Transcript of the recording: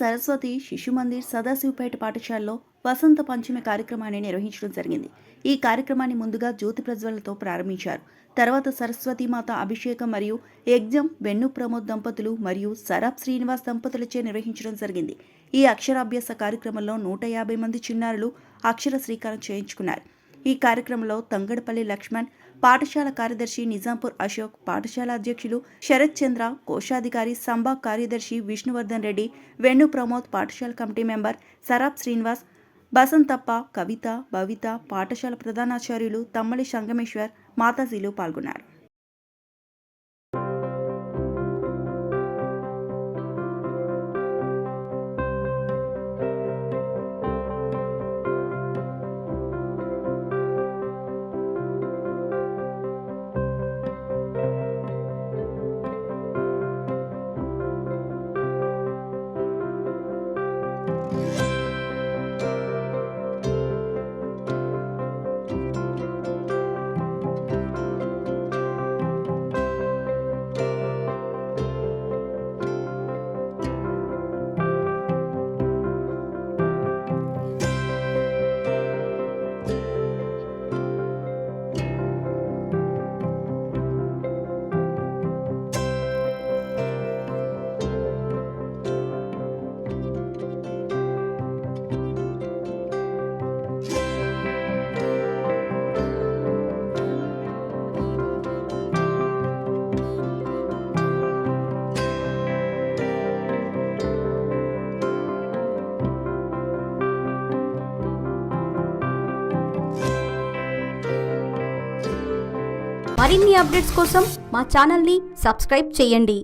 సరస్వతి శిశు మందిర్ సదాశివపేట పాఠశాలలో వసంత పంచమి కార్యక్రమాన్ని నిర్వహించడం జరిగింది. ఈ కార్యక్రమాన్ని ముందుగా జ్యోతి ప్రజ్వలతో ప్రారంభించారు. తర్వాత సరస్వతీమాత అభిషేకం మరియు యజ్ఞం వెన్ను ప్రమోద్ దంపతులు మరియు సరాబ్ శ్రీనివాస్ దంపతులచే నిర్వహించడం జరిగింది. ఈ అక్షరాభ్యాస కార్యక్రమంలో 150 మంది చిన్నారులు అక్షర శ్రీకారం చేయించుకున్నారు. ఈ కార్యక్రమంలో తంగడపల్లి లక్ష్మణ్, పాఠశాల కార్యదర్శి నిజాంపూర్ అశోక్, పాఠశాల అధ్యక్షులు శరత్ చంద్ర, కోశాధికారి సంభా కార్యదర్శి విష్ణువర్ధన్ రెడ్డి, వెన్ను ప్రమోద్, పాఠశాల కమిటీ మెంబర్ సరాబ్ శ్రీనివాస్, బసంతప్ప, కవిత, భవిత, పాఠశాల ప్రధానాచార్యులు తమ్మలి సంగమేశ్వర్, మాతాజీలు పాల్గొన్నారు. మరిన్ని అప్డేట్స్ కోసం మా ఛానల్ని సబ్స్క్రైబ్ చేయండి.